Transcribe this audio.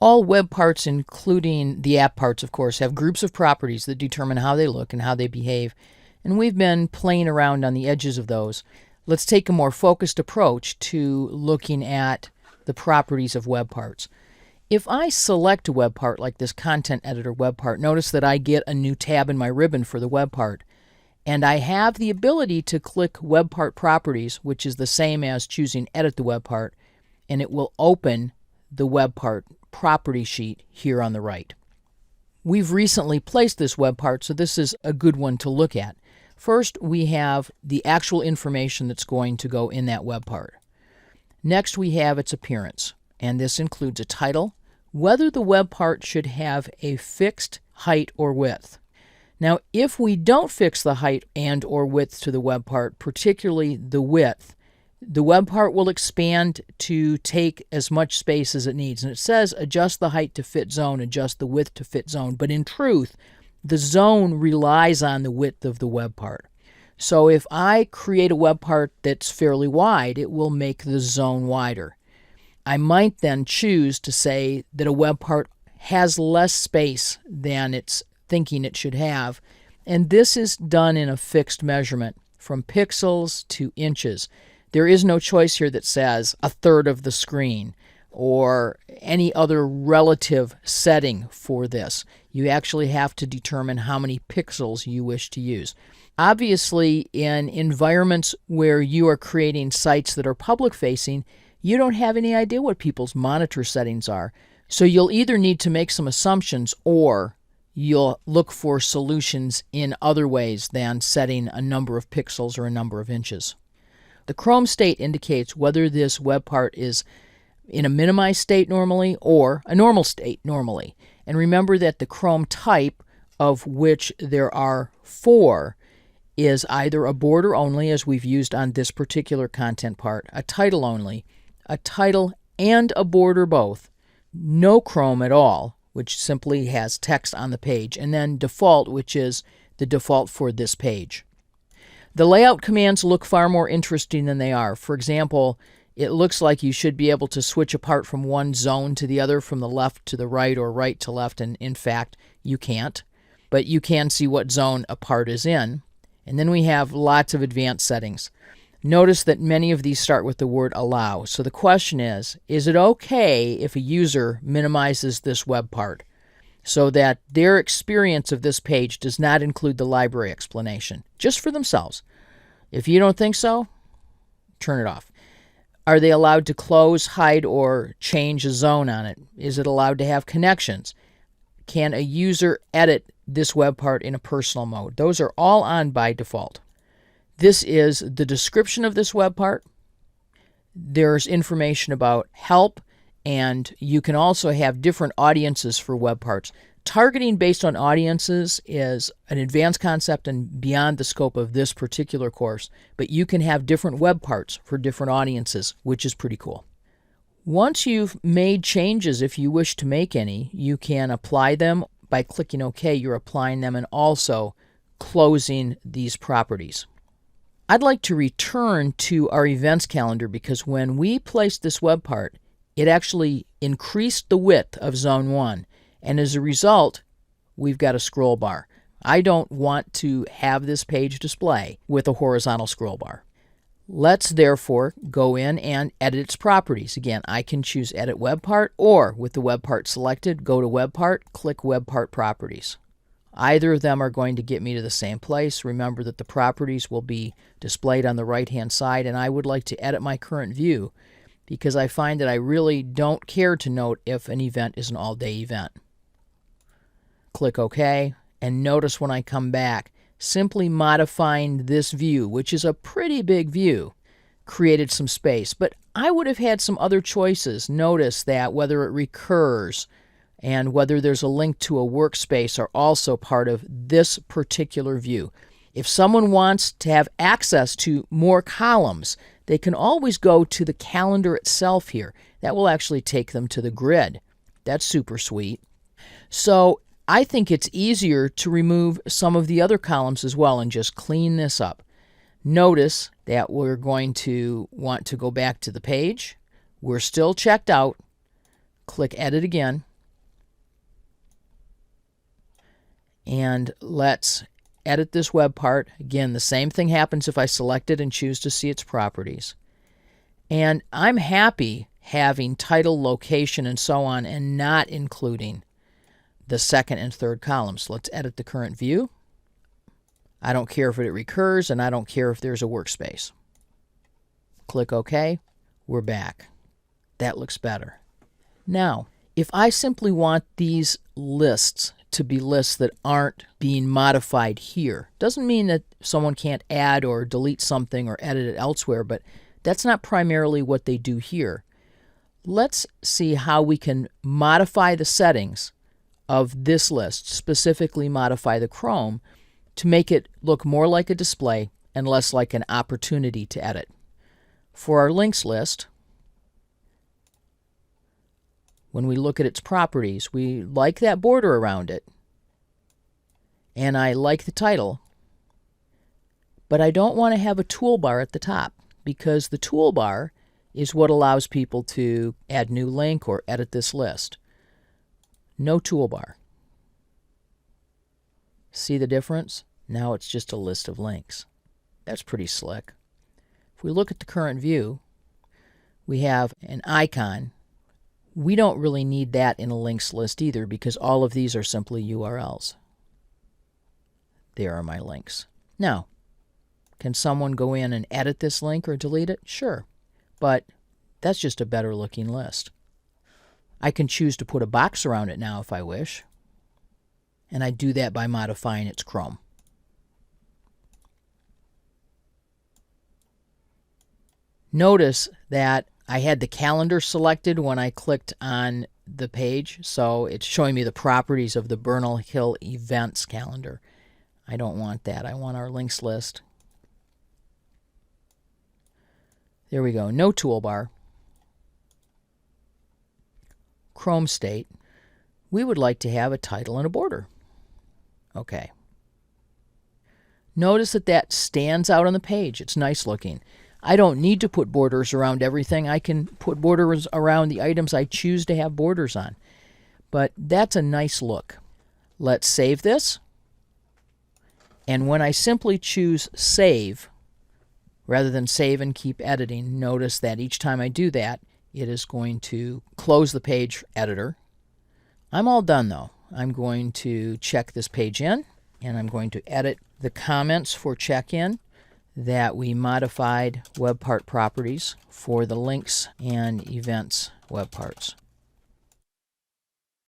All web parts, including the app parts, of course, have groups of properties that determine how they look and how they behave, and we've been playing around on the edges of those. Let's take a more focused approach to looking at the properties of web parts. If I select a web part like this Content Editor web part, notice that I get a new tab in my ribbon for the web part. And I have the ability to click Web Part Properties, which is the same as choosing Edit the Web Part, and it will open the web part property sheet here on the right. We've recently placed this web part, so this is a good one to look at. First, we have the actual information that's going to go in that web part. Next, we have its appearance, and this includes a title, whether the web part should have a fixed height or width. Now, if we don't fix the height and or width to the web part, particularly the width, the web part will expand to take as much space as it needs. And it says adjust the height to fit zone, adjust the width to fit zone. But in truth, the zone relies on the width of the web part. So if I create a web part that's fairly wide, it will make the zone wider. I might then choose to say that a web part has less space than it's thinking it should have. And this is done in a fixed measurement from pixels to inches. There is no choice here that says a third of the screen or any other relative setting for this. You actually have to determine how many pixels you wish to use. Obviously, in environments where you are creating sites that are public-facing, you don't have any idea what people's monitor settings are. So you'll either need to make some assumptions or you'll look for solutions in other ways than setting a number of pixels or a number of inches. The Chrome state indicates whether this web part is in a minimized state normally or a normal state normally. And remember that the Chrome type, of which there are 4, is either a border only, as we've used on this particular content part, a title only, a title and a border both, no Chrome at all, which simply has text on the page, and then default, which is the default for this page. The layout commands look far more interesting than they are. For example, it looks like you should be able to switch apart from one zone to the other, from the left to the right or right to left, and in fact, you can't. But you can see what zone a part is in. And then we have lots of advanced settings. Notice that many of these start with the word allow. So the question is it okay if a user minimizes this web part so that their experience of this page does not include the library explanation, just for themselves? If you don't think so, turn it off. Are they allowed to close, hide, or change a zone on it? Is it allowed to have connections? Can a user edit this web part in a personal mode? Those are all on by default. This is the description of this web part. There's information about help, and you can also have different audiences for web parts. Targeting based on audiences is an advanced concept and beyond the scope of this particular course, but you can have different web parts for different audiences, which is pretty cool. Once you've made changes, if you wish to make any, you can apply them by clicking OK. You're applying them and also closing these properties. I'd like to return to our events calendar because when we placed this web part, it actually increased the width of Zone 1. And as a result, we've got a scroll bar. I don't want to have this page display with a horizontal scroll bar. Let's therefore go in and edit its properties. Again, I can choose Edit Web Part, or with the web part selected, go to Web Part, click Web Part Properties. Either of them are going to get me to the same place. Remember that the properties will be displayed on the right-hand side, and I would like to edit my current view because I find that I really don't care to note if an event is an all-day event. Click OK, and notice when I come back, simply modifying this view, which is a pretty big view, created some space. But I would have had some other choices. Notice that whether it recurs and whether there's a link to a workspace are also part of this particular view. If someone wants to have access to more columns, they can always go to the calendar itself here. That will actually take them to the grid. That's super sweet. So I think it's easier to remove some of the other columns as well and just clean this up. Notice that we're going to want to go back to the page. We're still checked out. Click Edit again. And let's edit this web part. Again, the same thing happens if I select it and choose to see its properties. And I'm happy having title, location, and so on, and not including the second and third columns. Let's edit the current view. I don't care if it recurs, and I don't care if there's a workspace. Click OK. We're back. That looks better. Now, if I simply want these lists to be lists that aren't being modified here, doesn't mean that someone can't add or delete something or edit it elsewhere, but that's not primarily what they do here. Let's see how we can modify the settings of this list, specifically modify the Chrome, to make it look more like a display and less like an opportunity to edit. For our links list, when we look at its properties, we like that border around it, and I like the title, but I don't want to have a toolbar at the top, because the toolbar is what allows people to add new link or edit this list. No toolbar. See the difference? Now it's just a list of links. That's pretty slick. If we look at the current view, we have an icon. We don't really need that in a links list either, because all of these are simply URLs. There are my links. Now, can someone go in and edit this link or delete it? Sure. But that's just a better looking list. I can choose to put a box around it now if I wish. And I do that by modifying its Chrome. Notice that I had the calendar selected when I clicked on the page, so it's showing me the properties of the Bernal Hill events calendar. I don't want that. I want our links list. There we go. No toolbar. Chrome state. We would like to have a title and a border. Okay. Notice that that stands out on the page. It's nice looking. I don't need to put borders around everything. I can put borders around the items I choose to have borders on. But that's a nice look. Let's save this. And when I simply choose Save, rather than save and keep editing, notice that each time I do that, it is going to close the page editor. I'm all done though. I'm going to check this page in, and I'm going to edit the comments for check-in that we modified web part properties for the links and events web parts.